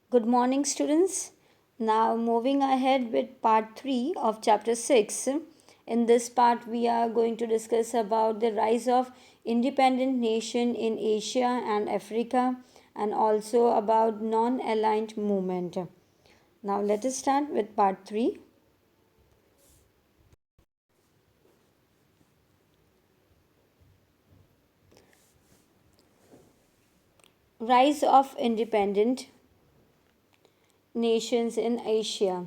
Good morning, students. Now, moving ahead with part 3 of chapter 6. In this part, we are going to discuss about the rise of independent nation in Asia and Africa and also about non-aligned movement. Now, let us start with part 3. Rise of independent nations in Asia.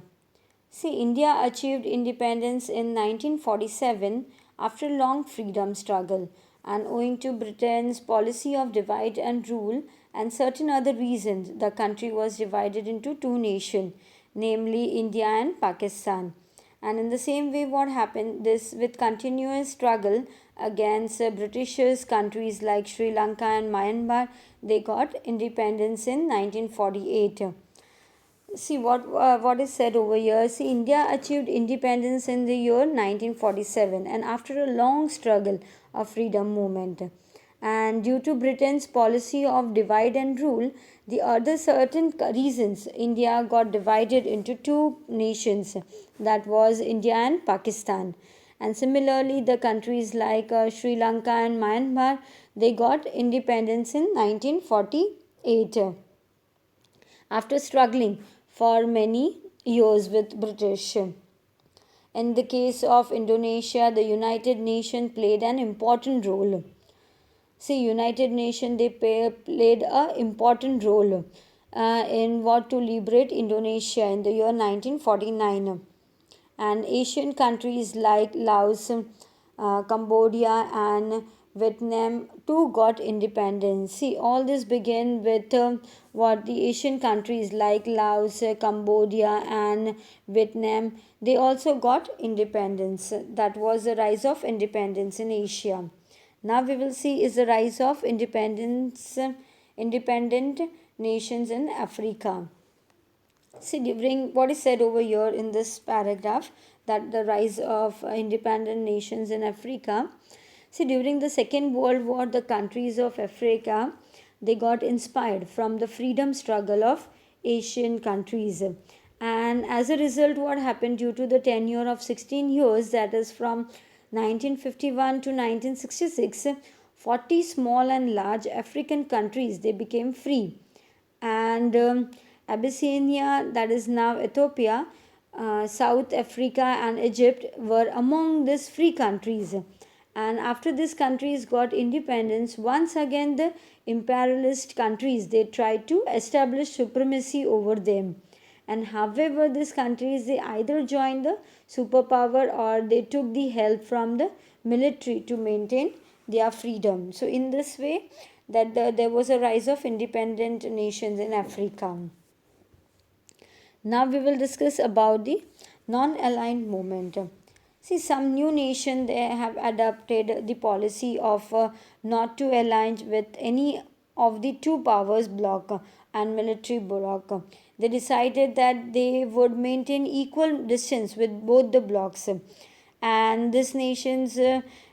See, India achieved independence in 1947 after a long freedom struggle, and owing to Britain's policy of divide and rule and certain other reasons, the country was divided into two nations, namely India and Pakistan. And in the same way, what happened? This with continuous struggle against Britishers, countries like Sri Lanka and Myanmar, they got independence in 1948. See what is said over here. See, India achieved independence in the year 1947, and after a long struggle of freedom movement, and due to Britain's policy of divide and rule, the other certain reasons India got divided into two nations, that was India and Pakistan. And similarly, the countries like Sri Lanka and Myanmar, they got independence in 1948 after struggling for many years with British. In the case of Indonesia, the United Nations played an important role. See, United Nations played an important role in what to liberate Indonesia in the year 1949. And Asian countries like Laos, Cambodia, and Vietnam too got independence. See, all this began with what the Asian countries like Laos, Cambodia, and Vietnam, they also got independence. That was the rise of independence in Asia. Now we will see is the rise of independent nations in Africa. See, during what is said over here in this paragraph, that the rise of independent nations in Africa. See, during the Second World War, the countries of Africa, they got inspired from the freedom struggle of Asian countries. And as a result, what happened due to the tenure of 16 years, that is from 1951 to 1966, 40 small and large African countries, they became free. And Abyssinia, that is now Ethiopia, South Africa, and Egypt were among these free countries. And after these countries got independence, once again the imperialist countries, they tried to establish supremacy over them. And however, these countries, they either joined the superpower or they took the help from the military to maintain their freedom. So in this way, there was a rise of independent nations in Africa. Now we will discuss about the non-aligned movement. See, some new nation, they have adopted the policy of not to align with any of the two powers bloc and military bloc. They decided that they would maintain equal distance with both the blocs, and these nations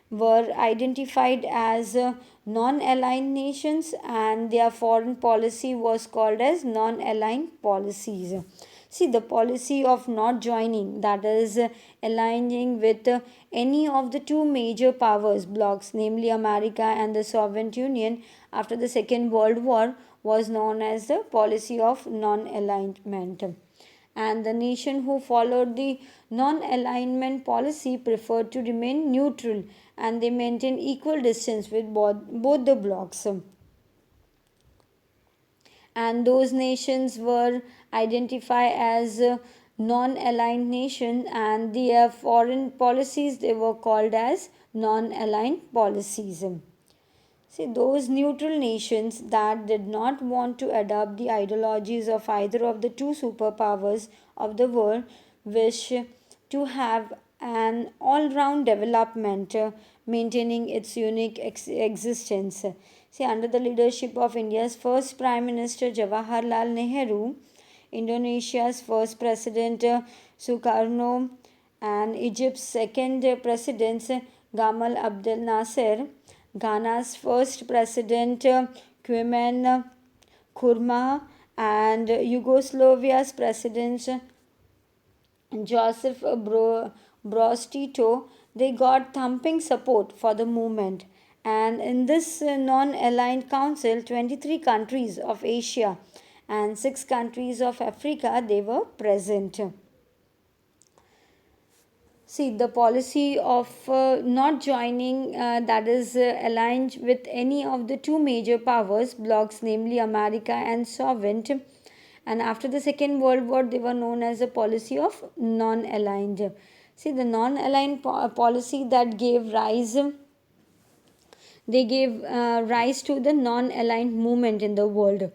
were identified as non-aligned nations, and their foreign policy was called as non-aligned policies. See, the policy of not joining, that is aligning with any of the two major powers blocs, namely America and the Soviet Union, after the Second World War, was known as the policy of non-alignment. And the nation who followed the non-alignment policy preferred to remain neutral, and they maintained equal distance with both the blocs. And those nations were identified as non-aligned nation, and their foreign policies, they were called as non-aligned policies. See, those neutral nations that did not want to adopt the ideologies of either of the two superpowers of the world wish to have an all round development, maintaining its unique existence. See, under the leadership of India's first Prime Minister Jawaharlal Nehru, Indonesia's first President Sukarno, and Egypt's second President Gamal Abdel Nasser, Ghana's first President Kwame Nkrumah, and Yugoslavia's president Joseph Broz Tito, they got thumping support for the movement. And in this non-aligned council, 23 countries of Asia and 6 countries of Africa, they were present. See, the policy of not joining, that is aligned with any of the two major powers blocs, namely America and Soviet. And after the Second World War, they were known as a policy of non-aligned. See, the non-aligned policy that gave rise, they gave rise to the non-aligned movement in the world.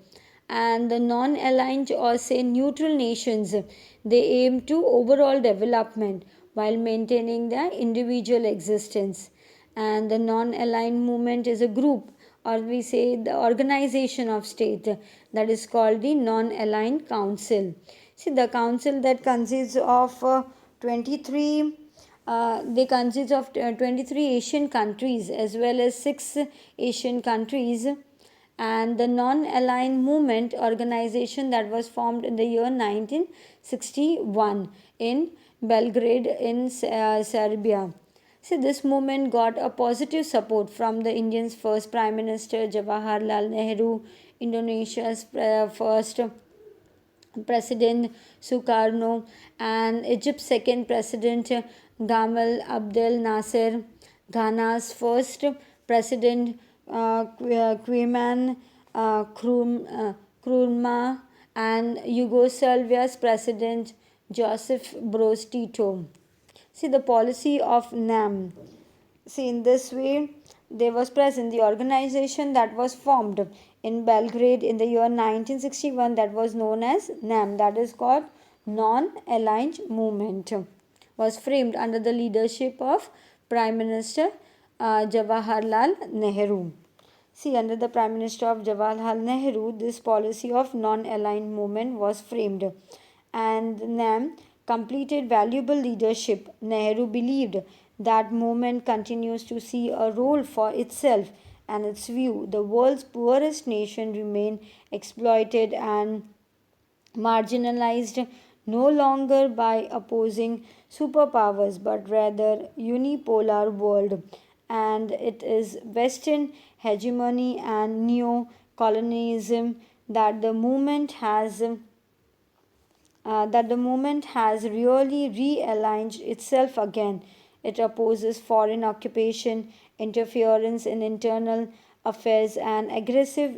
And the non-aligned, or say neutral nations, they aim to overall development while maintaining their individual existence. And the non-aligned movement is a group, or we say the organization of state, that is called the non-aligned council. See, the council that consists of 23 they consist of 23 Asian countries as well as 6 Asian countries, and the non-aligned movement organization that was formed in the year 1961 in Belgrade in Serbia. See, this movement got a positive support from the Indian's first Prime Minister Jawaharlal Nehru, Indonesia's first President Sukarno, and Egypt's second President Gamal Abdel Nasser, Ghana's first President Kwame Nkrumah, and Yugoslavia's President Joseph Broz Tito. See, the policy of NAM. See, in this way, there was present the organization that was formed in Belgrade in the year 1961, that was known as NAM, that is called Non-Aligned Movement, was framed under the leadership of Prime Minister Jawaharlal Nehru. See, under the Prime Minister of Jawaharlal Nehru, this policy of non-aligned movement was framed, and NAM completed valuable leadership. Nehru believed that movement continues to see a role for itself and its view. The world's poorest nation remain exploited and marginalized, no longer by opposing superpowers but rather unipolar world, and it is Western hegemony and neo-colonialism that the movement has really realigned itself again. It opposes foreign occupation, interference in internal affairs, and aggressive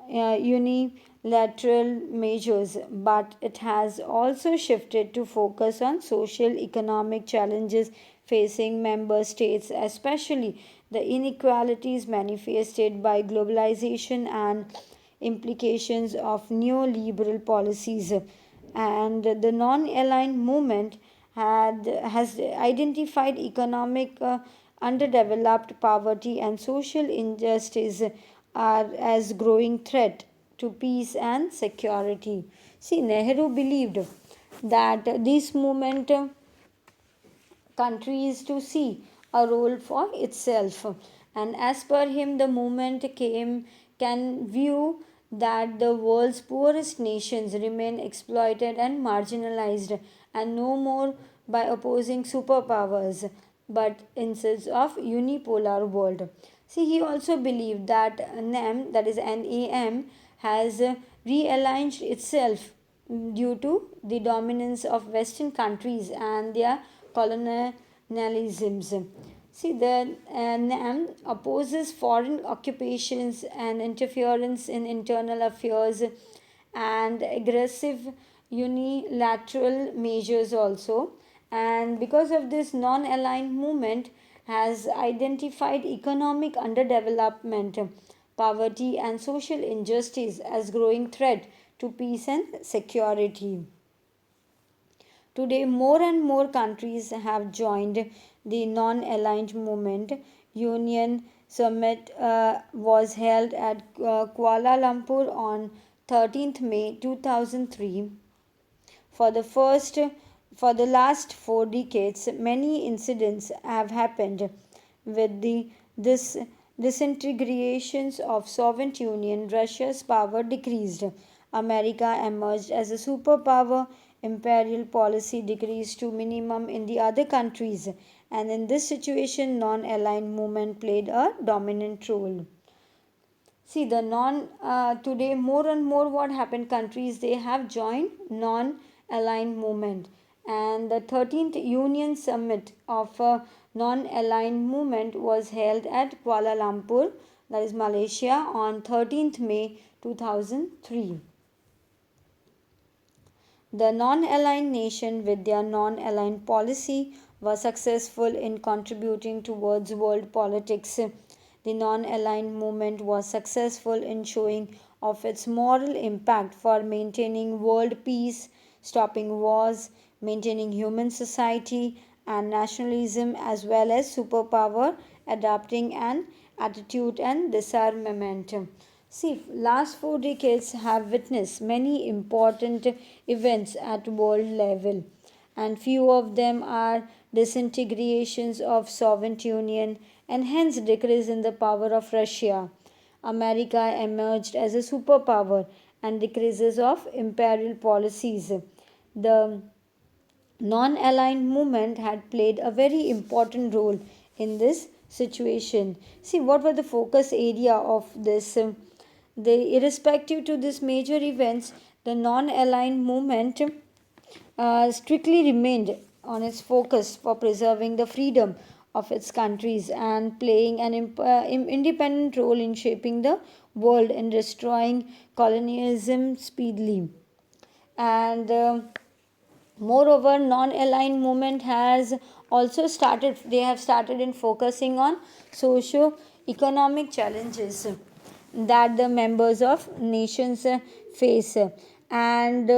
unilateral measures, but it has also shifted to focus on social economic challenges facing member states, especially the inequalities manifested by globalization and implications of neoliberal policies. And the non-aligned movement has identified economic underdeveloped poverty and social injustice are as growing threat to peace and security. See, Nehru believed that this movement countries to see a role for itself, and as per him the movement can view that the world's poorest nations remain exploited and marginalized, and no more by opposing superpowers but instead of unipolar world. See, he also believed that NAM, that is NAM, has realigned itself due to the dominance of Western countries and their colonialisms. See, the NAM opposes foreign occupations and interference in internal affairs and aggressive unilateral measures also. And because of this, non-aligned movement has identified economic underdevelopment, poverty, and social injustice as growing threat to peace and security. Today, more and more countries have joined the non-aligned movement. Union Summit was held at Kuala Lumpur on 13th May 2003. For the last 4 decades, many incidents have happened with the disintegrations of Soviet Union. Russia's power decreased America emerged as a superpower. Imperial policy decreased to minimum in the other countries, and in this situation, non-aligned movement played a dominant role. See, the non today more and more what happened, countries they have joined non-aligned movement, and the 13th Union Summit of non-aligned movement was held at Kuala Lumpur, that is Malaysia, on 13th May 2003. The non-aligned nation with their non-aligned policy was successful in contributing towards world politics. The non-aligned movement was successful in showing of its moral impact for maintaining world peace, stopping wars, maintaining human society and nationalism, as well as superpower adapting an attitude and disarmament. See, last 4 decades have witnessed many important events at world level, and few of them are disintegrations of Soviet Union and hence decrease in the power of Russia. America emerged as a superpower and decreases of imperial policies. The non-aligned movement had played a very important role in this situation. See, what were the focus area of this? The irrespective to these major events, the non-aligned movement strictly remained on its focus for preserving the freedom of its countries and playing an independent role in shaping the world and destroying colonialism speedily. And moreover, non-aligned movement has also started, they have started in focusing on socio-economic challenges that the members of nations face, and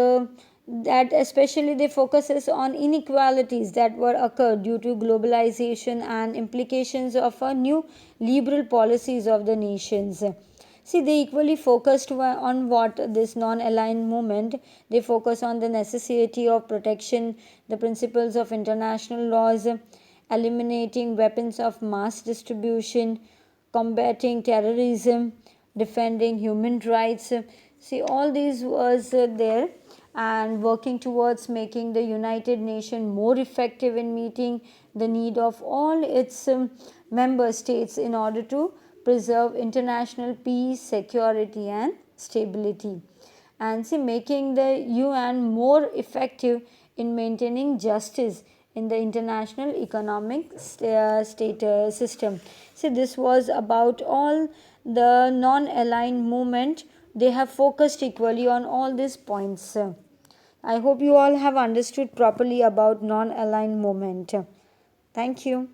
that especially they focuses on inequalities that were occurred due to globalization and implications of a new liberal policies of the nations. See, they equally focused on what this non-aligned movement. They focus on the necessity of protection, the principles of international laws, eliminating weapons of mass distribution, combating terrorism, defending human rights. See, all these was there, and working towards making the United Nations more effective in meeting the need of all its member states in order to preserve international peace, security, and stability. And see, making the UN more effective in maintaining justice in the international economic system. See, this was about all the non-aligned movement. They have focused equally on all these points. I hope you all have understood properly about non-aligned movement. Thank you.